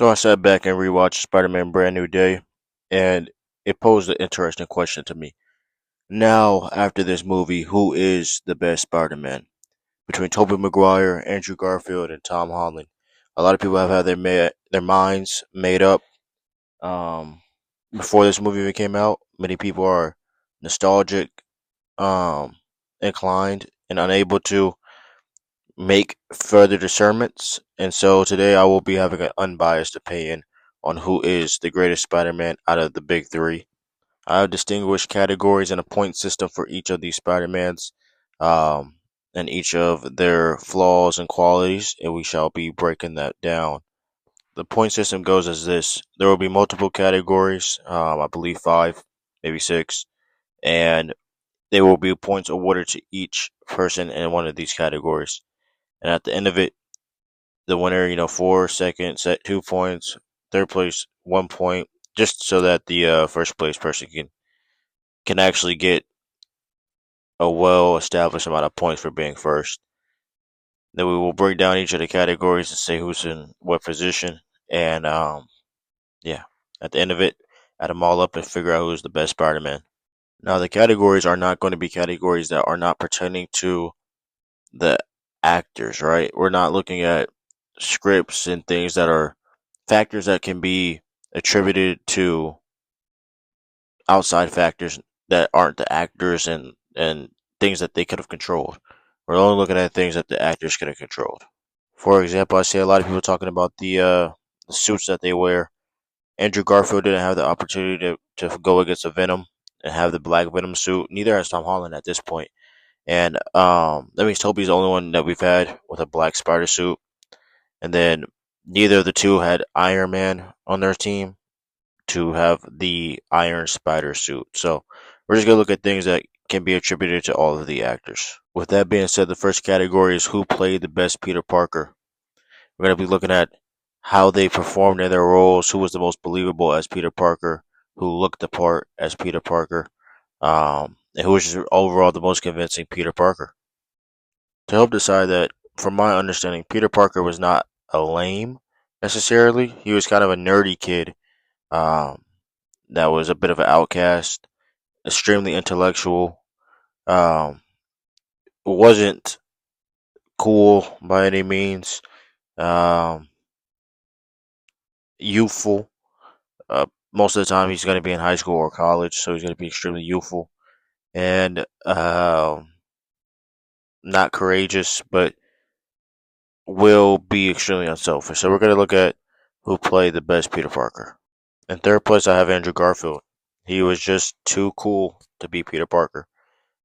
So I sat back and rewatched Spider-Man Brand New Day, and it posed an interesting question to me. Now, after this movie, who is the best Spider-Man? Between Tobey Maguire, Andrew Garfield, and Tom Holland. A lot of people have had their minds made up um, before this movie even came out. Many people are nostalgic, um, inclined, and unable to make further discernments. And so today I will be having an unbiased opinion on who is the greatest Spider Man out of the big three. I have distinguished categories and a point system for each of these Spider Mans and each of their flaws and qualities, and we shall be breaking that down. The point system goes as this: there will be multiple categories, I believe five, maybe six, and there will be points awarded to each person in one of these categories. And at the end of it, the winner, four, second, set 2 points, third place 1 point, just so that the first place person can actually get a well established amount of points for being first. Then we will break down each of the categories and say who's in what position, and yeah, at the end of it, add them all up and figure out who's the best Spider-Man. Now the categories are not going to be categories that are not pertaining to the actors, right? We're not looking at scripts and things that are factors that can be attributed to outside factors that aren't the actors and things that they could have controlled. We're only looking at things that the actors could have controlled. For example, I see a lot of people talking about the suits that they wear. Andrew Garfield didn't have the opportunity to go against a Venom and have the black Venom suit. Neither has Tom Holland at this point. And that means Toby's the only one that we've had with a black spider suit. And then neither of the two had Iron Man on their team to have the Iron Spider suit. So we're just gonna look at things that can be attributed to all of the actors. With that being said, the first category is who played the best Peter Parker. We're gonna be looking at how they performed in their roles, who was the most believable as Peter Parker, who looked the part as Peter Parker, and who was just overall the most convincing Peter Parker. To help decide that, from my understanding, Peter Parker was not a lame necessarily. He was kind of a nerdy kid um, that was a bit of an outcast, extremely intellectual, um, wasn't cool by any means, um, youthful. Most of the time, he's going to be in high school or college, so he's going to be extremely youthful and not courageous, but will be extremely unselfish. So we're going to look at who played the best Peter Parker. In third place, I have Andrew Garfield. He was just too cool to be Peter Parker.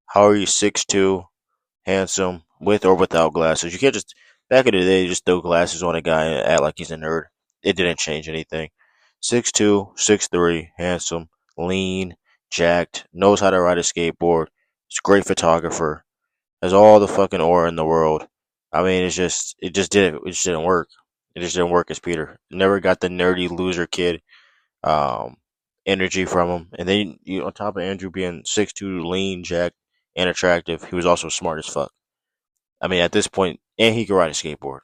How are you 6'2", handsome, with or without glasses? You can't just back in the day just throw glasses on a guy and act like he's a nerd. It didn't change anything. 6'2", 6'3", handsome, lean, jacked, knows how to ride a skateboard. He's a great photographer. Has all the fucking aura in the world. I mean, it just didn't work. It just didn't work as Peter. Never got the nerdy loser kid um, energy from him. And then on top of Andrew being 6'2", lean, jacked, and attractive, he was also smart as fuck. I mean, at this point, and he could ride a skateboard.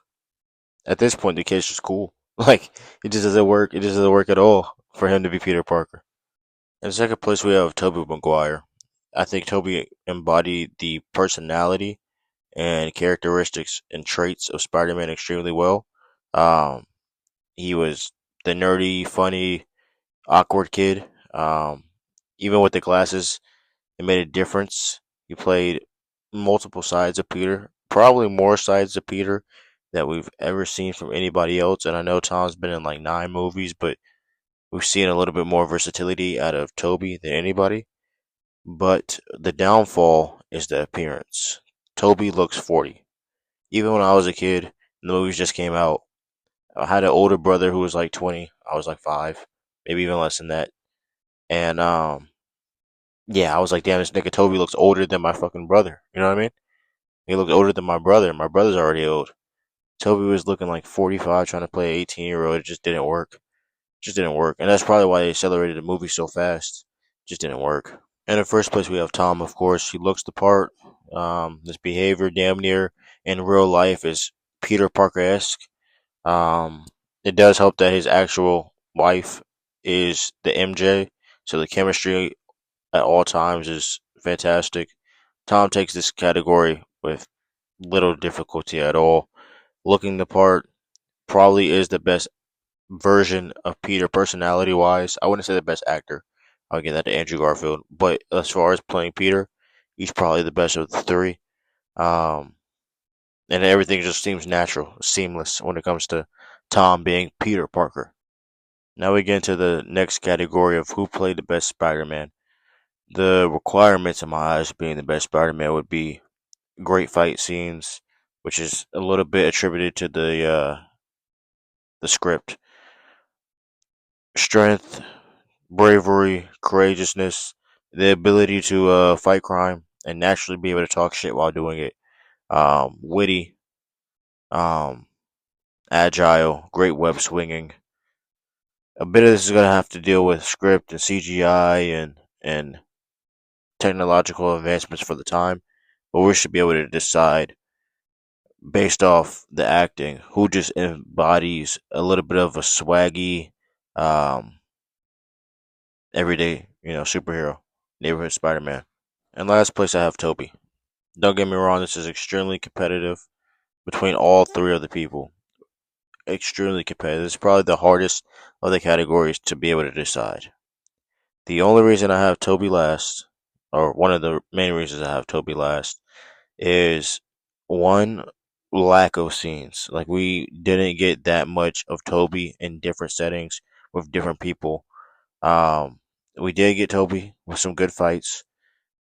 At this point, the kid's just cool. Like it just doesn't work. It just doesn't work at all for him to be Peter Parker. In second place, we have Tobey Maguire. I think Tobey embodied the personality and characteristics and traits of Spider-Man extremely well. Um, he was the nerdy, funny, awkward kid. Even with the glasses, it made a difference. He played multiple sides of Peter, probably more sides of Peter that we've ever seen from anybody else. And I know Tom's been in like 9 movies, but we've seen a little bit more versatility out of Toby than anybody. But the downfall is the appearance. Toby looks 40. Even when I was a kid, and the movies just came out, I had an older brother who was like 20. I was like 5, maybe even less than that. And yeah, I was like, damn, this nigga Toby looks older than my fucking brother. You know what I mean? He looked older than my brother. My brother's already old. Toby was looking like 45 trying to play an 18-year-old. It just didn't work. Just didn't work. And that's probably why they accelerated the movie so fast. Just didn't work. And in first place, we have Tom, of course. He looks the part. His behavior damn near in real life is Peter Parker esque. Um, It does help that his actual wife is the MJ, so the chemistry at all times is fantastic. Tom takes this category with little difficulty at all. Looking the part, probably is the best version of Peter personality wise. I wouldn't say the best actor. I'll give that to Andrew Garfield. But as far as playing Peter, he's probably the best of the three. Um, and everything just seems natural, seamless when it comes to Tom being Peter Parker. Now we get into the next category of who played the best Spider-Man. The requirements in my eyes being the best Spider-Man would be great fight scenes, which is a little bit attributed to the script. Strength, bravery, courageousness, the ability to fight crime and naturally be able to talk shit while doing it. Witty, um, agile, great web swinging. A bit of this is gonna have to deal with script and CGI and technological advancements for the time, but we should be able to decide based off the acting who just embodies a little bit of a swaggy, um, everyday, superhero, neighborhood Spider-Man. And last place I have Toby. Don't get me wrong, this is extremely competitive between all three of the people. Extremely competitive. It's probably the hardest of the categories to be able to decide. The only reason I have Toby last, or one of the main reasons I have Toby last, is one, lack of scenes. Like we didn't get that much of Toby in different settings with different people. Um, we did get Toby with some good fights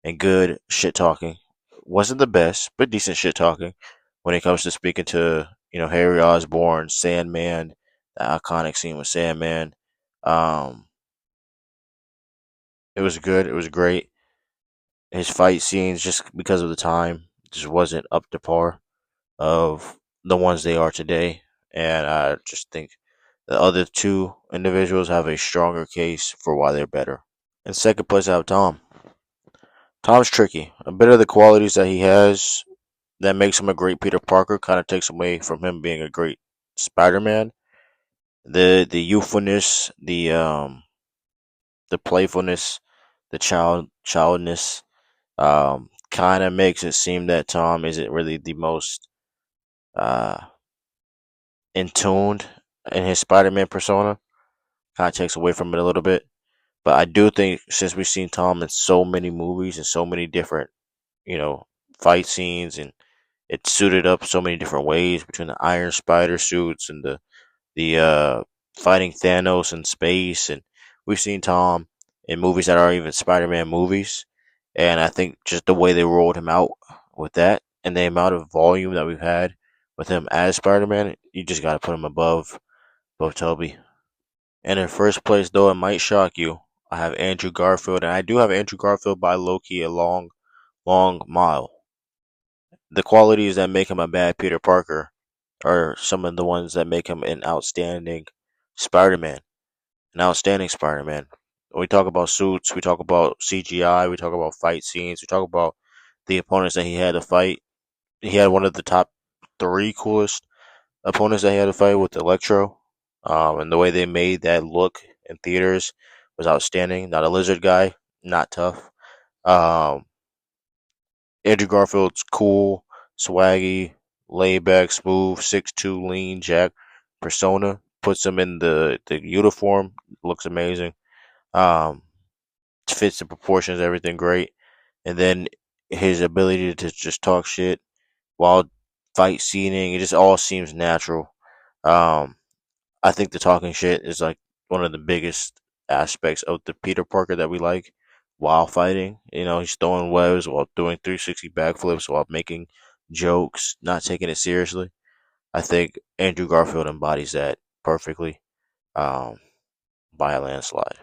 and good shit talking. Wasn't the best, but decent shit talking when it comes to speaking to Harry Osborn, Sandman, the iconic scene with Sandman. Um, it was good. It was great. His fight scenes, just because of the time, just wasn't up to par of the ones they are today. And I just think the other two individuals have a stronger case for why they're better. In second place, I have Tom. Tom's tricky. A bit of the qualities that he has that makes him a great Peter Parker kind of takes away from him being a great Spider-Man. The youthfulness, the playfulness, the childness, kind of makes it seem that Tom isn't really the most uh in tuned in his Spider-Man persona. Kind of takes away from it a little bit. But I do think since we've seen Tom in so many movies and so many different, you know, fight scenes, and it's suited up so many different ways between the Iron Spider suits and the fighting Thanos in space, and we've seen Tom in movies that aren't even Spider-Man movies, and I think just the way they rolled him out with that and the amount of volume that we've had with him as Spider-Man, you just got to put him above Toby. And in first place, though it might shock you, I have Andrew Garfield, and I do have Andrew Garfield by Loki a long, long mile. The qualities that make him a bad Peter Parker are some of the ones that make him an outstanding Spider-Man. An outstanding Spider-Man. When we talk about suits, we talk about CGI, we talk about fight scenes, we talk about the opponents that he had to fight. He had one of the top three coolest opponents that he had to fight with Electro. And the way they made that look in theaters was outstanding. Not a lizard guy, not tough. Um, Andrew Garfield's cool, swaggy, laid back, smooth, 6'2", lean, jack persona. Puts him in the uniform. Looks amazing. Um, fits the proportions, everything great. And then his ability to just talk shit while fight scening, it just all seems natural. Um, I think the talking shit is like one of the biggest aspects of the Peter Parker that we like while fighting. He's throwing webs while doing 360 backflips while making jokes, not taking it seriously. I think Andrew Garfield embodies that perfectly, um, by a landslide.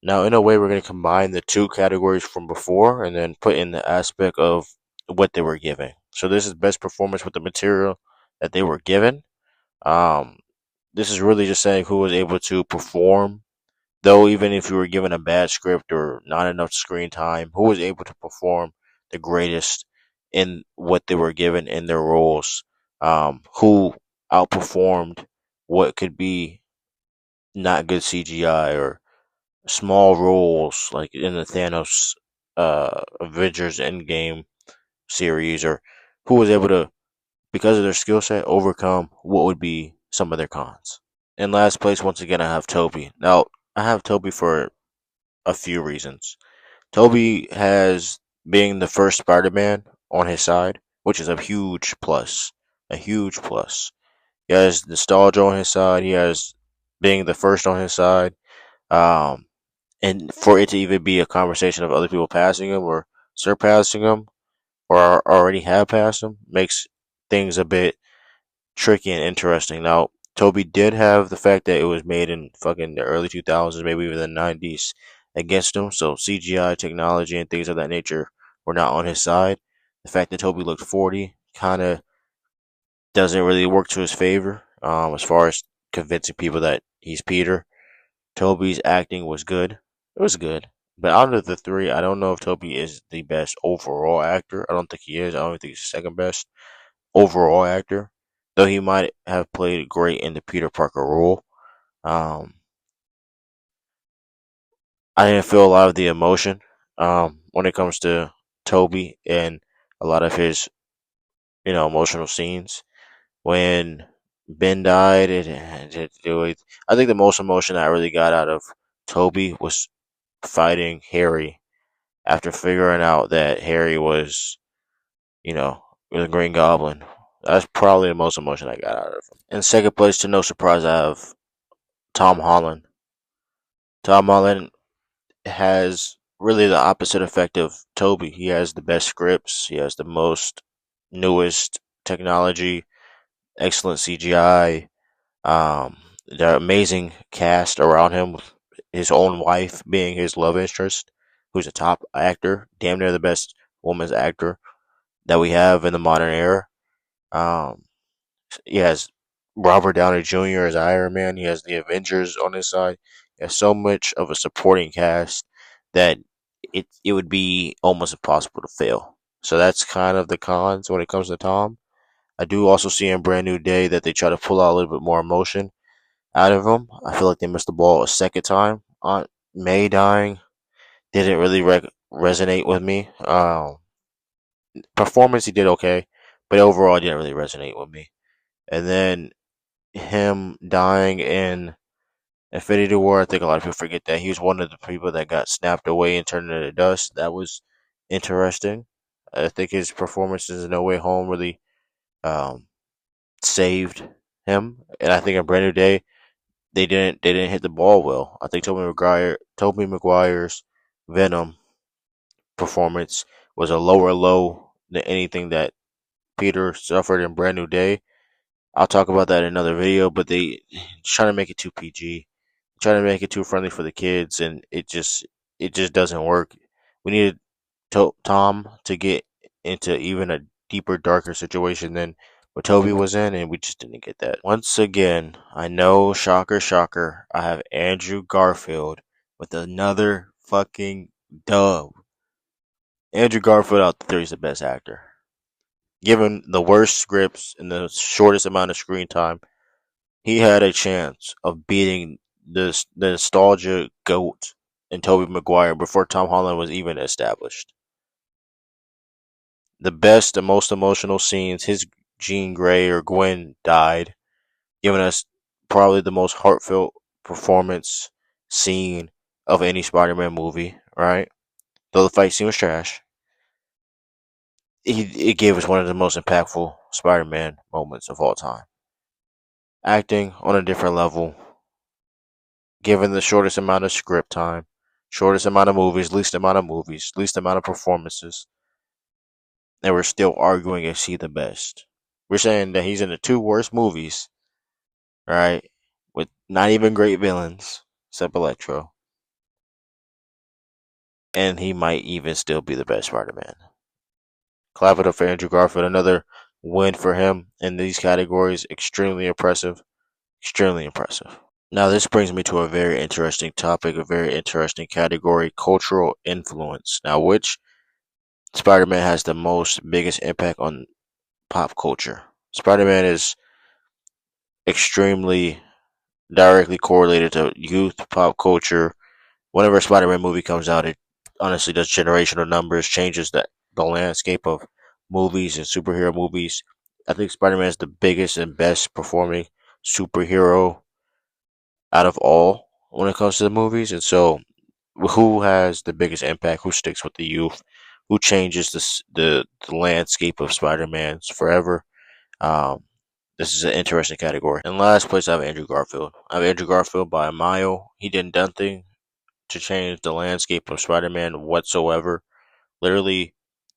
Now, in a way, we're going to combine the two categories from before and then put in the aspect of what they were given. So this is best performance with the material that they were given. Um, this is really just saying who was able to perform, though even if you were given a bad script or not enough screen time, who was able to perform the greatest in what they were given in their roles, who outperformed what could be not good CGI or small roles like in the Thanos Avengers Endgame series, or who was able to, because of their skill set, overcome what would be some of their cons. In last place, once again, I have Toby. Now, I have Toby for a few reasons. Toby has being the first Spider-Man on his side, which is a huge plus. A huge plus. He has nostalgia on his side. He has being the first on his side. Um, and for it to even be a conversation of other people passing him or surpassing him or already have passed him makes things a bit tricky and interesting. Now, Toby did have the fact that it was made in fucking the early 2000s, maybe even the 90s against him, so CGI technology and things of that nature were not on his side. The fact that Toby looked 40 kind of doesn't really work to his favor as far as convincing people that he's Peter. Toby's acting was good. It was good. But out of the three, I don't know if Toby is the best overall actor. I don't think he is. I don't think he's the second best overall actor, though he might have played great in the Peter Parker role. Um, I didn't feel a lot of the emotion when it comes to Toby and a lot of his, emotional scenes. When Ben died, I think the most emotion I really got out of Toby was fighting Harry after figuring out that Harry was, the Green Goblin. That's probably the most emotion I got out of him. In second place, to no surprise, I have Tom Holland. Tom Holland has really the opposite effect of Toby. He has the best scripts. He has the most newest technology, excellent CGI, the amazing cast around him. His own wife being his love interest, who's a top actor, damn near the best woman's actor that we have in the modern era. Um, he has Robert Downey Jr. as Iron Man. He has the Avengers on his side. He has so much of a supporting cast that it would be almost impossible to fail. So that's kind of the cons when it comes to Tom. I do also see in Brand New Day that they try to pull out a little bit more emotion out of him. I feel like they missed the ball a second time. Aunt May dying didn't really resonate with me. Performance he did okay, but overall it didn't really resonate with me. And then him dying in Infinity War, I think a lot of people forget that he was one of the people that got snapped away and turned into dust. That was interesting. I think his performances in No Way Home really um, saved him, and I think in Brand New Day they didn't hit the ball well. I think Tobey Maguire's Venom performance was a lower low than anything that Peter suffered in Brand New Day. I'll talk about that in another video, but they trying to make it too PG, trying to make it too friendly for the kids, and it just doesn't work. We needed Tom to get into even a deeper, darker situation than what Toby was in, and we just didn't get that. Once again, I know, shocker, shocker, I have Andrew Garfield with another fucking dub. Andrew Garfield out there is the best actor. Given the worst scripts and the shortest amount of screen time, he had a chance of beating the nostalgia goat in Tobey Maguire before Tom Holland was even established. The best and most emotional scenes, his Jean Grey or Gwen died, giving us probably the most heartfelt performance scene of any Spider-Man movie, right? Though the fight scene was trash, it gave us one of the most impactful Spider-Man moments of all time. Acting on a different level, given the shortest amount of script time, shortest amount of movies, least amount of performances, and we're still arguing if he's the best. We're saying that he's in the two worst movies, right? With not even great villains, except Electro, and he might even still be the best Spider-Man. Clap it up for Andrew Garfield. Another win for him in these categories. Extremely impressive. Extremely impressive. Now, this brings me to a very interesting topic, a very interesting category: cultural influence. Now, which Spider Man has the most, biggest impact on pop culture? Spider Man is extremely directly correlated to youth pop culture. Whenever a Spider-Man movie comes out, it honestly does generational numbers, changes the landscape of movies and superhero movies. I think Spider-Man is the biggest and best performing superhero out of all when it comes to the movies, and so who has the biggest impact? Who sticks with the youth? Who changes the landscape of Spider-Man's forever? Um, this is an interesting category. In last place, I have Andrew Garfield. I have Andrew Garfield by a mile. He did nothing to change the landscape of Spider-Man whatsoever. Literally,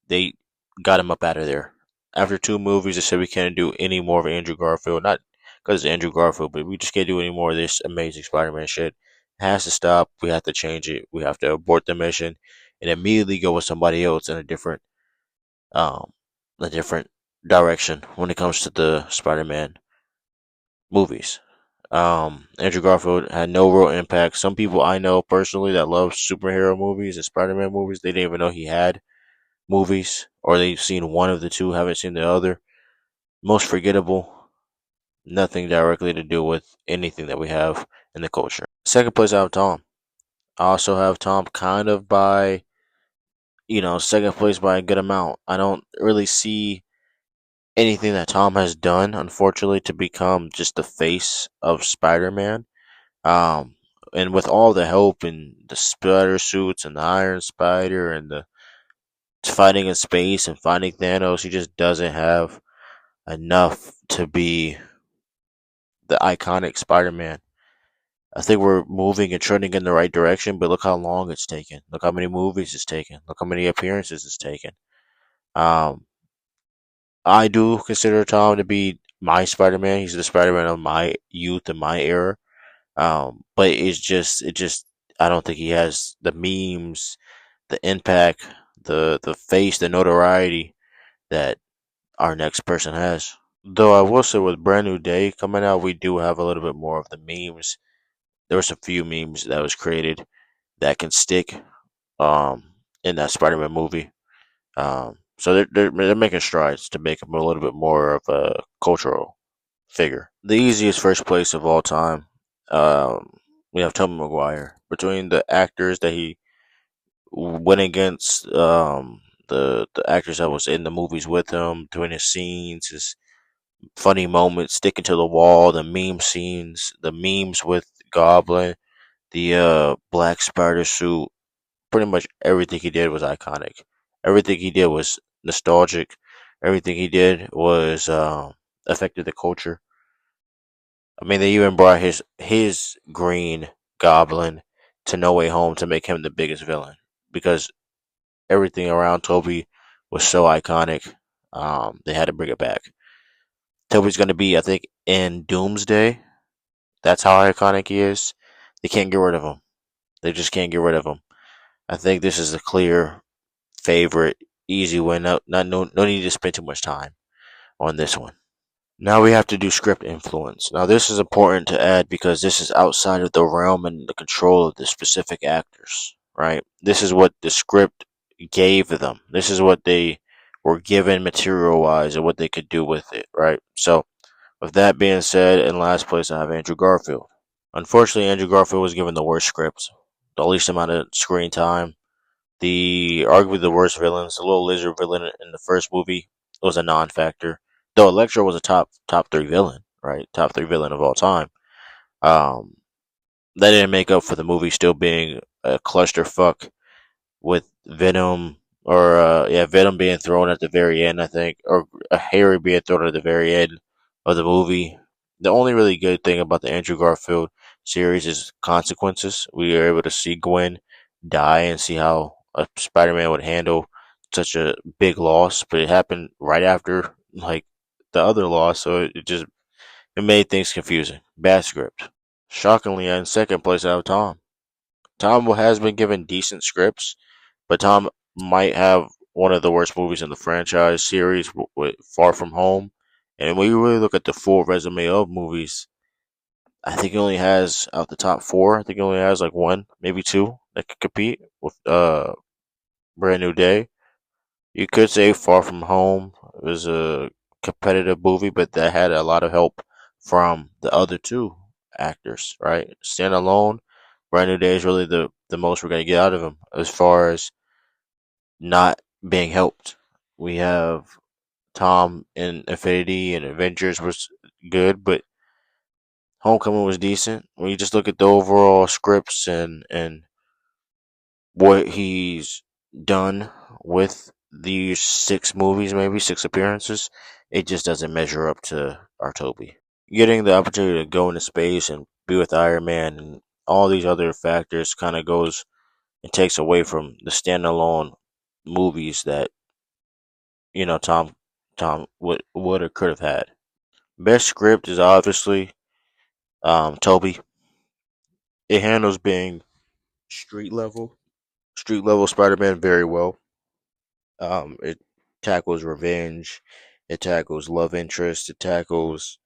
they got him up out of there. After two movies, they said we can't do any more of Andrew Garfield. Not because it's Andrew Garfield, but we just can't do any more of this amazing Spider-Man shit. It has to stop. We have to change it. We have to abort the mission and immediately go with somebody else in um, a different direction when it comes to the Spider-Man movies. Andrew Garfield had no real impact. Some people I know personally that love superhero movies and Spider-Man movies, they didn't even know he had movies, or they've seen one of the two, haven't seen the other. Most forgettable, nothing directly to do with anything that we have in the culture. Second place, I have Tom. I also have Tom kind of by, second place by a good amount. I don't really see anything that Tom has done, unfortunately, to become just the face of Spider Man. Um, and with all the help and the spider suits and the Iron Spider and the fighting in space and finding Thanos, he just doesn't have enough to be the iconic Spider-Man. I think we're moving and trending in the right direction, but look how long it's taken. Look how many movies it's taken. Look how many appearances it's taken. Um, I do consider Tom to be my Spider-Man. He's the Spider-Man of my youth and my era. But I don't think he has the memes, the impact, the face, the notoriety that our next person has. Though I will say with Brand New Day coming out, we do have a little bit more of the memes. There were some few memes that was created that can stick in that Spider-Man movie. So they're making strides to make him a little bit more of a cultural figure. The easiest first place of all time. Um, we have Tobey Maguire. Between the actors that he went against, the actors that was in the movies with him, doing his scenes, his funny moments, sticking to the wall, the meme scenes, the memes with Goblin, the black spider suit. Pretty much everything he did was iconic. Everything he did was nostalgic. Everything he did was affected the culture. I mean, they even brought his Green Goblin to No Way Home to make him the biggest villain because everything around Toby was so iconic. They had to bring it back. Toby's going to be, I think, in Doomsday. That's how iconic he is. They can't get rid of him. They just can't get rid of him. I think this is a clear favorite, easy win. No need to spend too much time on this one. Now we have to do script influence. Now this is important to add because this is outside of the realm and the control of the specific actors, right? This is what the script gave them. This is what they were given material wise and what they could do with it, right? So with that being said, in last place I have Andrew Garfield. Unfortunately, Andrew Garfield was given the worst script, the least amount of screen time, the arguably the worst villains. The little lizard villain in the first movie was a non-factor, though Electro was a top three villain, right? Top three villain of all time. Um, that didn't make up for the movie still being a clusterfuck with Venom Venom being thrown at the very end, I think, or Harry being thrown at the very end of the movie. The only really good thing about the Andrew Garfield series is consequences. We are able to see Gwen die and see how a Spider-Man would handle such a big loss, but it happened right after like the other loss, so it made things confusing. Bad script. Shockingly, in second place, I have Tom. Tom has been given decent scripts, but Tom might have one of the worst movies in the franchise series with Far From Home. And when you really look at the full resume of movies, I think he only has out the top four. I think he only has like one, maybe two that could compete with Brand New Day. You could say Far From Home was a competitive movie, but that had a lot of help from the other two actors, right? Standalone, Brand New Day is really the most we're gonna get out of him as far as not being helped. We have Tom in Infinity and Avengers was good, but Homecoming was decent. When you just look at the overall scripts and what he's done with these 6 movies, maybe 6 appearances, it just doesn't measure up to our Toby. Getting the opportunity to go into space and be with Iron Man and all these other factors kind of goes and takes away from the standalone movies that Tom would or could have had. Best script is obviously Toby. It handles being street level street level Spider-Man very well. It tackles revenge, it tackles love interest, it tackles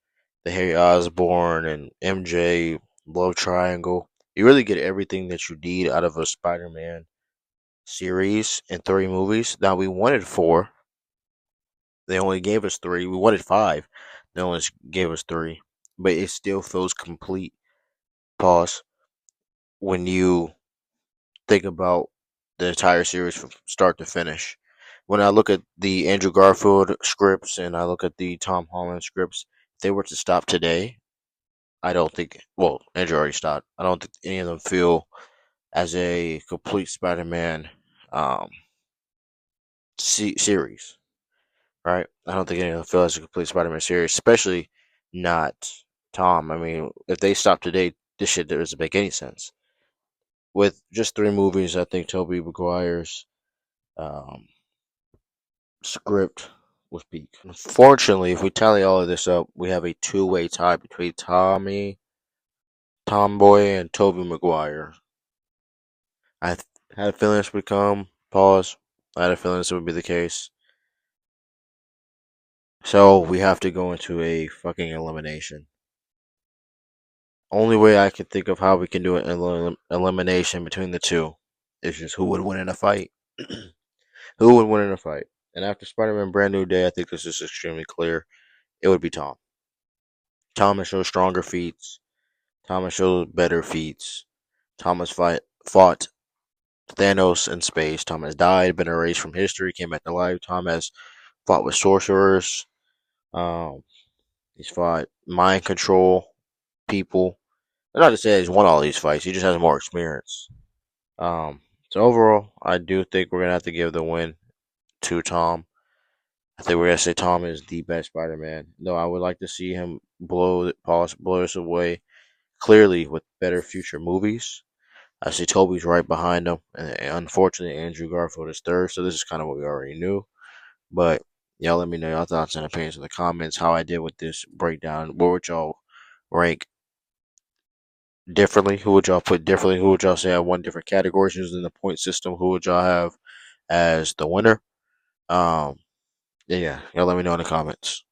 the Harry Osborn and MJ love triangle. You really get everything that you need out of a Spider-Man series in 3 movies. Now we wanted 4, they only gave us 3. We wanted 5, they only gave us 3, but it still feels complete. Pause. When you think about the entire series from start to finish. When I look at the Andrew Garfield scripts and I look at the Tom Holland scripts, if they were to stop today, I don't think. Well, Andrew already stopped. I don't think any of them feel as a complete Spider-Man um, series, right? I don't think any of them feel as a complete Spider-Man series, especially not Tom. I mean, if they stop today, this shit doesn't make any sense. With just 3 movies, I think Tobey Maguire's um, script was peak. Unfortunately, if we tally all of this up, we have a two-way tie between Tomboy, and Tobey Maguire. I had a feeling this would come. Pause. I had a feeling this would be the case. So we have to go into a fucking elimination. Only way I can think of how we can do an elimination between the two is just who would win in a fight. Who would win in a fight? And after Spider-Man Brand New Day, I think this is extremely clear. It would be Tom. Tom has shown stronger feats. Tom has shown better feats. Tom has fought Thanos in space. Tom has died, been erased from history, came back to life. Tom has fought with sorcerers. Um, he's fought mind control people. Not to say he's won all these fights. He just has more experience. So overall, I do think we're gonna have to give the win to Tom. I think we're gonna say Tom is the best Spider-Man. Though I would like to see him blow this away clearly with better future movies. I see Toby's right behind him, and unfortunately, Andrew Garfield is third. So this is kind of what we already knew. But y'all, let me know your thoughts and opinions in the comments. How I did with this breakdown. What would y'all rank differently? Who would y'all put differently? Who would y'all say have won different categories using the point system? Who would y'all have as the winner? Um, yeah, y'all let me know in the comments.